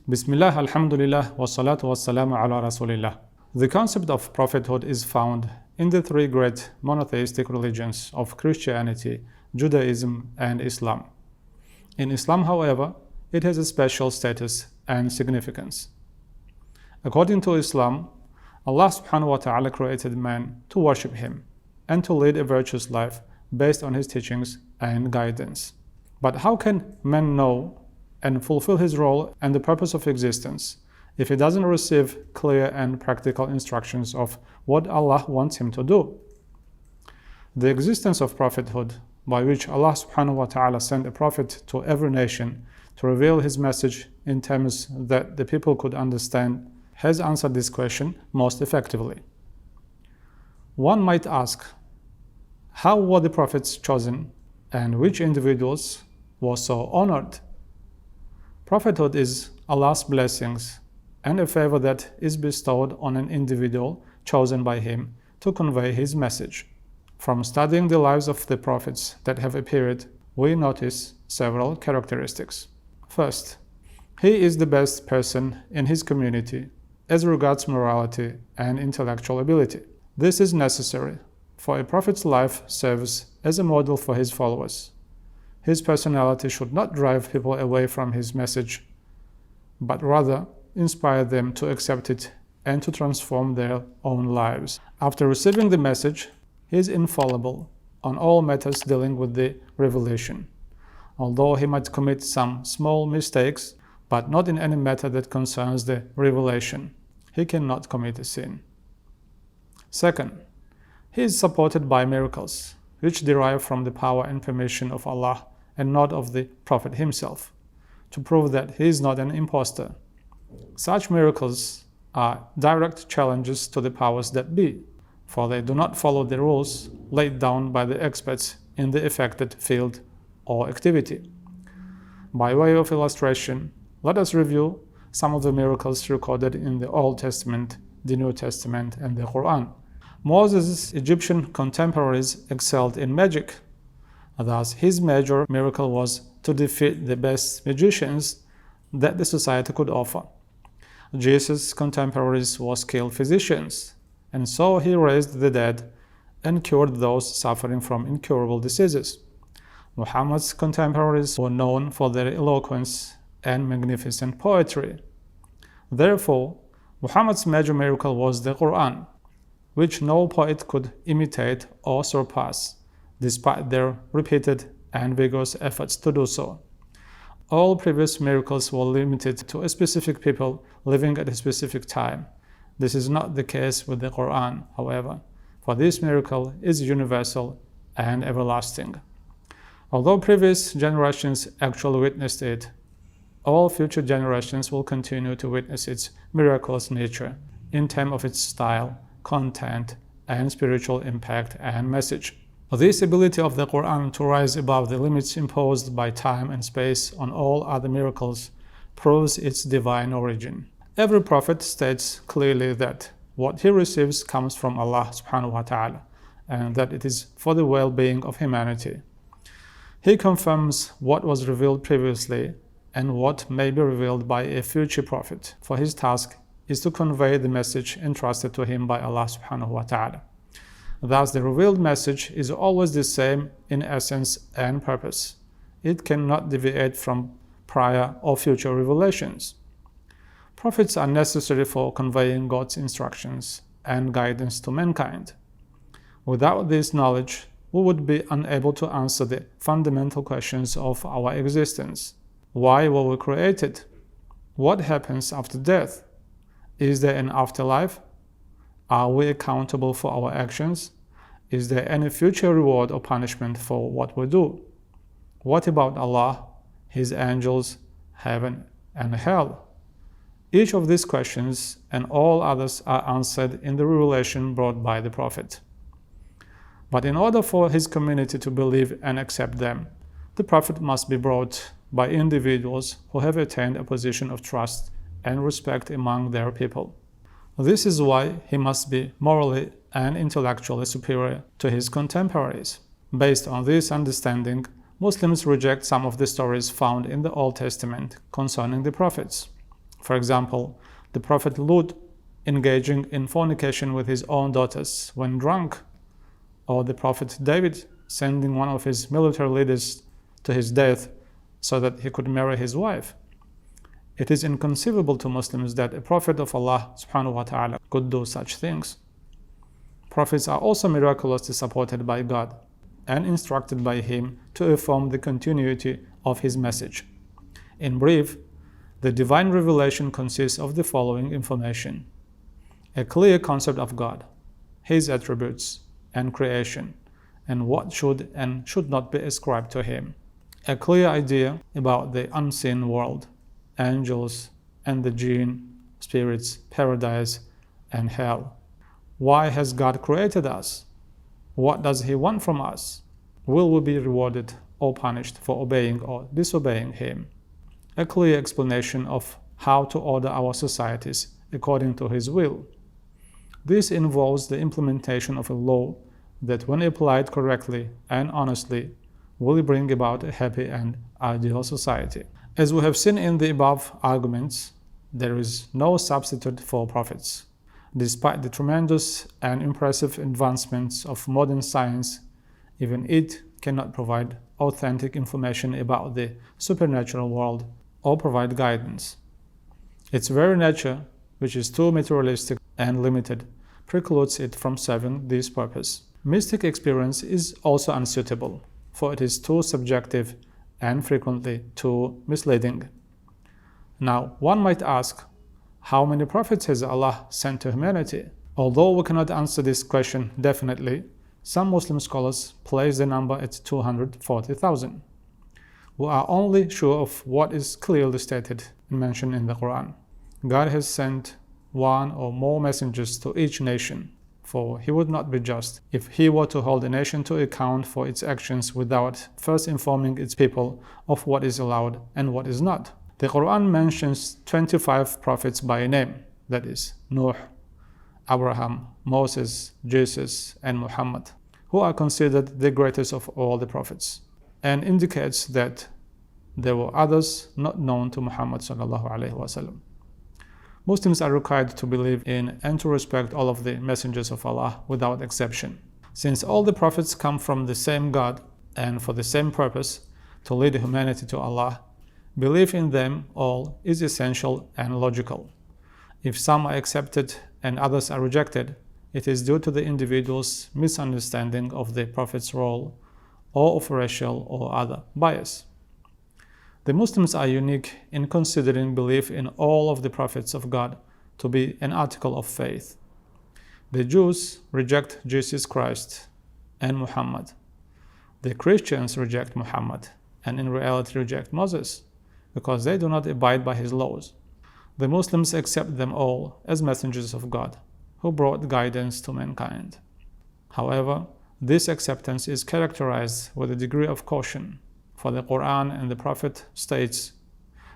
Bismillah, alhamdulillah, wassalatu wassalamu ala rasulillah. The concept of prophethood is found in the three great monotheistic religions of Christianity, Judaism, and Islam. In Islam, however, it has a special status and significance. According to Islam, Allah subhanahu wa ta'ala created man to worship Him and to lead a virtuous life based on His teachings and guidance. But how can man know and fulfill his role and the purpose of existence if he doesn't receive clear and practical instructions of what Allah wants him to do? The existence of prophethood, by which Allah subhanahu wa ta'ala sent a prophet to every nation to reveal his message in terms that the people could understand, has answered this question most effectively. One might ask, how were the prophets chosen and which individuals were so honored? Prophethood is Allah's blessings and a favor that is bestowed on an individual chosen by Him to convey His message. From studying the lives of the prophets that have appeared, we notice several characteristics. First, he is the best person in his community as regards morality and intellectual ability. This is necessary, for a prophet's life serves as a model for his followers. His personality should not drive people away from his message, but rather inspire them to accept it and to transform their own lives. After receiving the message, he is infallible on all matters dealing with the revelation, although he might commit some small mistakes, but not in any matter that concerns the revelation. He cannot commit a sin. Second, he is supported by miracles, which derive from the power and permission of Allah and not of the Prophet himself, to prove that he is not an impostor. Such miracles are direct challenges to the powers that be, for they do not follow the rules laid down by the experts in the affected field or activity. By way of illustration, let us review some of the miracles recorded in the Old Testament, the New Testament, and the Quran. Moses' Egyptian contemporaries excelled in magic. Thus, his major miracle was to defeat the best magicians that the society could offer. Jesus' contemporaries were skilled physicians, and so he raised the dead and cured those suffering from incurable diseases. Muhammad's contemporaries were known for their eloquence and magnificent poetry. Therefore, Muhammad's major miracle was the Quran, which no poet could imitate or surpass, despite their repeated and vigorous efforts to do so. All previous miracles were limited to a specific people living at a specific time. This is not the case with the Quran, however, for this miracle is universal and everlasting. Although previous generations actually witnessed it, all future generations will continue to witness its miraculous nature in terms of its style, content, and spiritual impact and message. This ability of the Quran to rise above the limits imposed by time and space on all other miracles proves its divine origin. Every prophet states clearly that what he receives comes from Allah subhanahu wa ta'ala, and that it is for the well-being of humanity. He confirms what was revealed previously and what may be revealed by a future prophet, for his task is to convey the message entrusted to him by Allah subhanahu wa ta'ala. Thus, the revealed message is always the same in essence and purpose. It cannot deviate from prior or future revelations. Prophets are necessary for conveying God's instructions and guidance to mankind. Without this knowledge, we would be unable to answer the fundamental questions of our existence. Why were we created? What happens after death? Is there an afterlife? Are we accountable for our actions? Is there any future reward or punishment for what we do? What about Allah, His angels, heaven, and hell? Each of these questions and all others are answered in the revelation brought by the Prophet. But in order for his community to believe and accept them, the Prophet must be brought by individuals who have attained a position of trust and respect among their people. This is why he must be morally and intellectually superior to his contemporaries. Based on this understanding, Muslims reject some of the stories found in the Old Testament concerning the prophets. For example, the Prophet Lut engaging in fornication with his own daughters when drunk, or the Prophet David sending one of his military leaders to his death so that he could marry his wife. It is inconceivable to Muslims that a Prophet of Allah subhanahu wa ta'ala could do such things. Prophets are also miraculously supported by God and instructed by Him to affirm the continuity of His message. In brief, the divine revelation consists of the following information: a clear concept of God, His attributes and creation, and what should and should not be ascribed to Him; a clear idea about the unseen world, angels and the jinn, spirits, paradise and hell. Why has God created us? What does He want from us? Will we be rewarded or punished for obeying or disobeying Him? A clear explanation of how to order our societies according to His will. This involves the implementation of a law that, when applied correctly and honestly, will bring about a happy and ideal society. As we have seen in the above arguments, there is no substitute for prophets. Despite the tremendous and impressive advancements of modern science, even it cannot provide authentic information about the supernatural world or provide guidance. Its very nature, which is too materialistic and limited, precludes it from serving this purpose. Mystic experience is also unsuitable, for it is too subjective and frequently too misleading. Now, one might ask, how many prophets has Allah sent to humanity? Although we cannot answer this question definitely, some Muslim scholars place the number at 240,000. We are only sure of what is clearly stated and mentioned in the Quran. God has sent one or more messengers to each nation, for He would not be just if He were to hold a nation to account for its actions without first informing its people of what is allowed and what is not. The Quran mentions 25 prophets by name, that is, Nuh, Abraham, Moses, Jesus, and Muhammad, who are considered the greatest of all the prophets, and indicates that there were others not known to Muhammad sallallahu alaihi wasallam. Muslims are required to believe in and to respect all of the messengers of Allah without exception. Since all the prophets come from the same God and for the same purpose, to lead humanity to Allah, belief in them all is essential and logical. If some are accepted and others are rejected, it is due to the individual's misunderstanding of the Prophet's role or of racial or other bias. The Muslims are unique in considering belief in all of the prophets of God to be an article of faith. The Jews reject Jesus Christ and Muhammad. The Christians reject Muhammad and in reality reject Moses, because they do not abide by his laws. The Muslims accept them all as messengers of God, who brought guidance to mankind. However, this acceptance is characterized with a degree of caution, for the Quran and the Prophet states,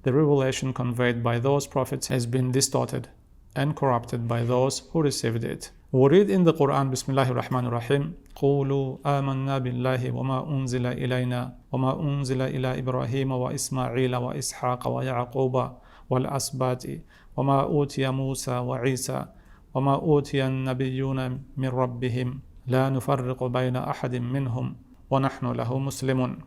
the revelation conveyed by those prophets has been distorted and corrupted by those who received it. We read in the Quran, Bismillahir Rahmanir Rahim, قُولُوا آمَنَّا بِاللَّهِ وَمَا أُنزِلَ إِلَيْنَا وَمَا أُنزِلَ إِلَى إِبْرَاهِيمَ وَإِسْمَاعِيلَ وَإِسْحَاقَ وَيَعْقُوبَ وَالْأَسْبَاطِ وَمَا أُوتِيَ مُوسَى وَعِيسَى وَمَا أُوتِيَ النَّبِيُّونَ مِنْ رَبِّهِمْ لَا نُفَرِّقُ بَيْنَ أَحَدٍ مِّنْهُمْ وَنَحْنُ لَهُ مُسْلِمُونَ.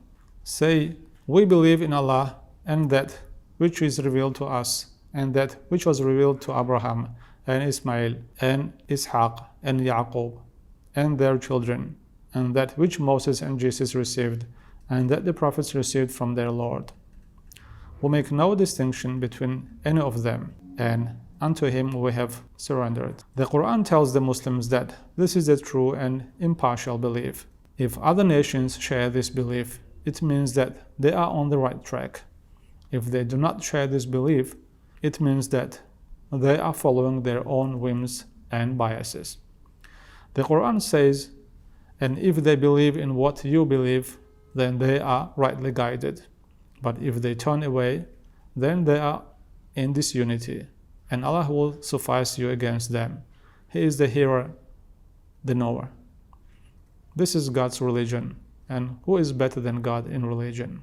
Say, we believe in Allah and that which is revealed to us, and that which was revealed to Abraham and Ismail and Ishaq and Yaqub and their children, and that which Moses and Jesus received, and that the prophets received from their Lord. We make no distinction between any of them, and unto Him we have surrendered. The Quran tells the Muslims that this is a true and impartial belief. If other nations share this belief, it means that they are on the right track. If they do not share this belief, it means that they are following their own whims and biases. The Quran says, and if they believe in what you believe, then they are rightly guided. But if they turn away, then they are in disunity, and Allah will suffice you against them. He is the hearer, the knower. This is God's religion, and who is better than God in religion?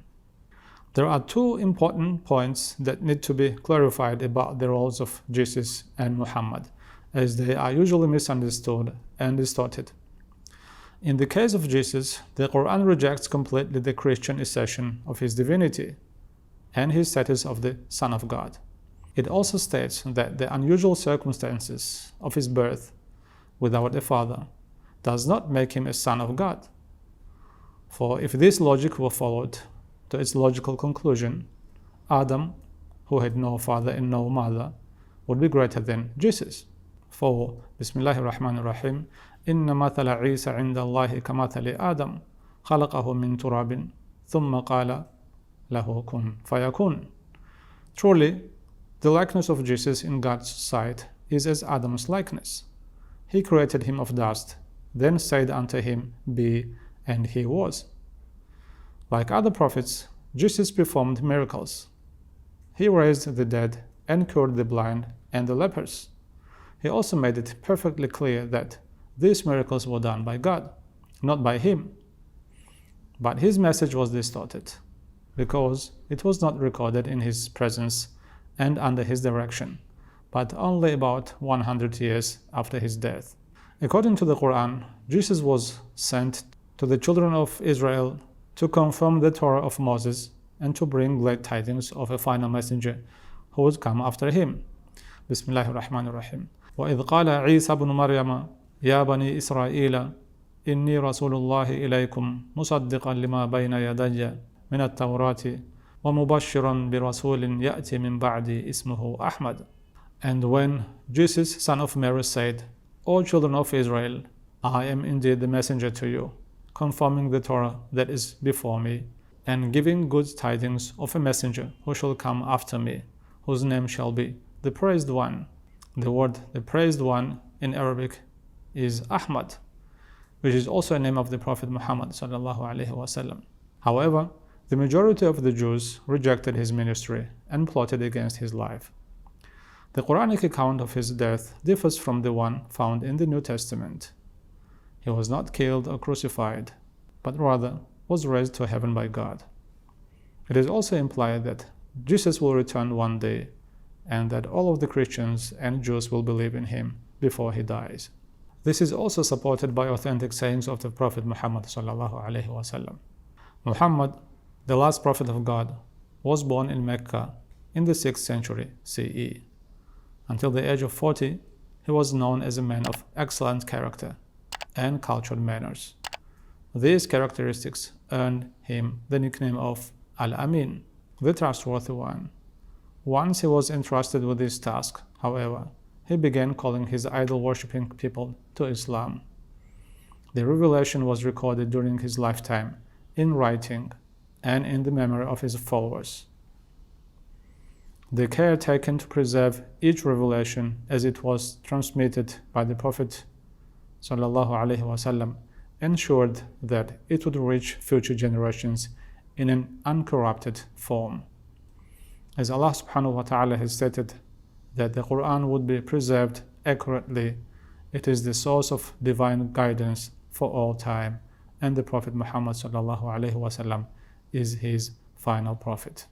There are two important points that need to be clarified about the roles of Jesus and Muhammad, as they are usually misunderstood and distorted. In the case of Jesus, the Quran rejects completely the Christian assertion of his divinity and his status of the Son of God. It also states that the unusual circumstances of his birth without a father does not make him a son of God. For if this logic were followed to its logical conclusion, Adam, who had no father and no mother, would be greater than Jesus. For Bismillahir Rahmanir Rahim, Inna mathala Isa inda Allahi kamathali Adam, khalaqahu min turabin, thumma qala lahu kun fayakun. Truly, the likeness of Jesus in God's sight is as Adam's likeness. He created him of dust, then said unto him, Be, and he was. Like other prophets, Jesus performed miracles. He raised the dead and cured the blind and the lepers. He also made it perfectly clear that these miracles were done by God, not by him. But his message was distorted, because it was not recorded in his presence and under his direction, but only about 100 years after his death. According to the Quran, Jesus was sent to the children of Israel to confirm the Torah of Moses and to bring glad tidings of a final messenger who would come after him. Bismillahir Rahmanir Rahim. وَإِذْ قَالَ عِيسَى بْنُ مَرْيَمَ يَا بَنِي إِسْرَائِيلَ إِنِّي رَسُولُ اللَّهِ إِلَيْكُمْ مُصَدِّقًا لِمَا بَيْنَ يَدَيَّ مِنَ التَّوْرَاةِ وَمُبَشِّرًا بِرَسُولٍ يَأْتِي مِنْ بَعْدِي اسْمُهُ أَحْمَدُ. And when Jesus, son of Mary, said, O children of Israel, I am indeed the messenger to you, confirming the Torah that is before me, and giving good tidings of a messenger who shall come after me, whose name shall be the Praised One. The word the Praised One in Arabic is Ahmad, which is also a name of the Prophet Muhammad sallallahu alaihi wasallam. However, the majority of the Jews rejected his ministry and plotted against his life. The Quranic account of his death differs from the one found in the New Testament. He was not killed or crucified, but rather was raised to heaven by God. It is also implied that Jesus will return one day, and that all of the Christians and Jews will believe in him before he dies. This is also supported by authentic sayings of the Prophet Muhammad sallallahu alaihi wasallam. Muhammad, the last prophet of God, was born in Mecca in the 6th century CE. Until the age of 40, he was known as a man of excellent character and cultured manners. These characteristics earned him the nickname of Al-Amin, the trustworthy one. Once he was entrusted with this task, however, he began calling his idol-worshipping people to Islam. The revelation was recorded during his lifetime in writing and in the memory of his followers. The care taken to preserve each revelation as it was transmitted by the Prophet ﷺ ensured that it would reach future generations in an uncorrupted form. As Allah subhanahu wa ta'ala has stated that the Quran would be preserved accurately, it is the source of divine guidance for all time, and the Prophet Muhammad ﷺ is his final prophet.